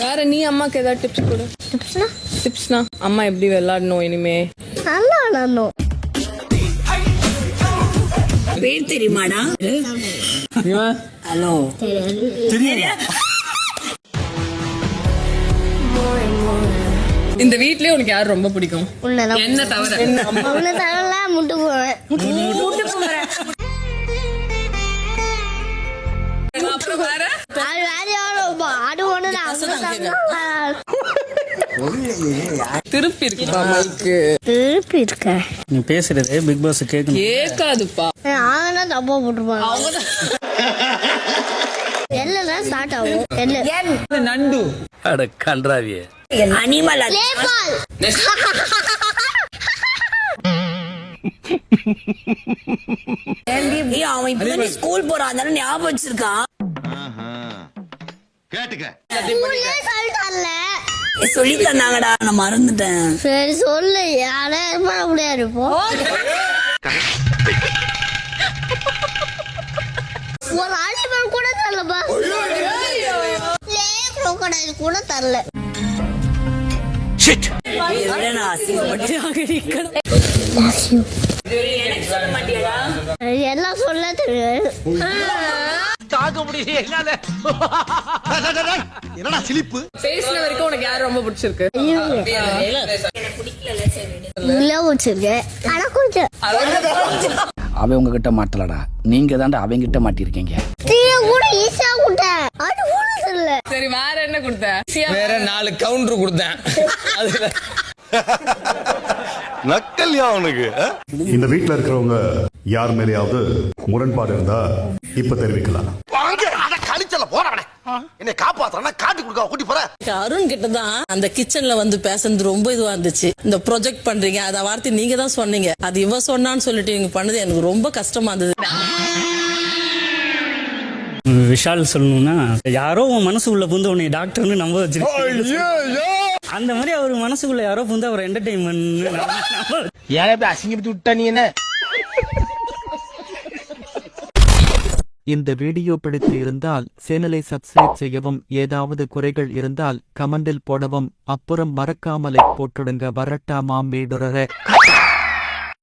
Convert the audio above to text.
வேற நீ அம்மாக்கு ஏதாவது டிப்ஸ் கொடு. டிப்ஸ்னா அம்மா எப்படி விளையாடணும் இனிமே? நல்லா விளையாடணும். பேர் தெரியுமாடா? ஹலோ இந்த வீட்லயே உனக்கு யார் ரொம்ப பிடிக்கும்? என்ன தவிர? உன்னை தவிர முட்டு போவேன். அப்புறம் வேற அது ஒண்ணு திருப்பி இருக்குப்பா மைக்கு. திருப்பி இருக்க நீ பேசுறது பிக் பாஸ் கேட்காதுப்பா. அவங்க தப்பா போட்டுருப்பாங்க. எல்லாம் ஸ்டார்ட் ஆகும். நண்டு அட கன்றாவியே அனிமல் அவன் இப்ப ஸ்கூல் போறான் ஞாபகம் வச்சிருக்கான். சொல்லி தந்தாங்கடா, நான் மறந்துட்டேன். சரி சொல்லு. யாரும் பண்ண முடியாது. இப்போ ஒரு ஆல்டிமேட் கூட தரலப்பா. கூட தரல. எல்லாம் சொல்ல தெரியாது. என்னடா சிலிப்பு? பேசின வரைக்கும் உனக்கு யார் ரொம்ப பிடிச்சிருக்கு? ஆனா கொஞ்சம் அவன் உங்ககிட்ட மாட்டலடா, நீங்க தாண்டா அவங்க கிட்ட மாட்டிருக்கீங்க. கூட ஈஸியா கொடுத்தேன். அது கூட தெரியல. சரி வேற என்ன கொடுத்த? வேற 4 கவுண்டர் கொடுத்தேன். நக்கல்யா அவனுக்கு. இந்த வீட்டுல இருக்கிறவங்க யார் மேலேயாவது முரண்பாடு இருந்தா இப்ப தெரிவிக்கலாம். என்னை காப்பாத்தா காட்டி கொடுக்க கூட்டி போற. அருண் கிட்டதான் அந்த கிச்சன்ல வந்து பேசுறது ரொம்ப இதுவா இருந்துச்சு. இந்த ப்ராஜெக்ட் பண்றீங்க அத வார்த்தை நீங்க தான் சொன்னீங்க. அது இவ சொன்னான்னு சொல்லிட்டு நீங்க பண்ணது எனக்கு ரொம்ப கஷ்டமா இருந்தது. விஷால் சொல்லணும்னா, யாரோ உன் மனசுக்குள்ள புந்து உன்னை டாக்டர்னு நம்ப வச்சிருக்கீங்க. அந்த மாதிரி அவர் மனசுக்குள்ள யாரோ புந்து அவர் என்டர்டைன்மெண்ட். ஏன் அசிங்கப்பட்டு விட்டா நீ என்ன? இந்த வீடியோ பிடித்து இருந்தால் சேனலை சப்ஸ்கிரைப் செய்யவும், ஏதாவது குறைகள் இருந்தால் கமெண்டில் போடவும், அப்புறம் மறக்காமலை போட்டுடுங்க. வரட்டாமாம் வீடுறே.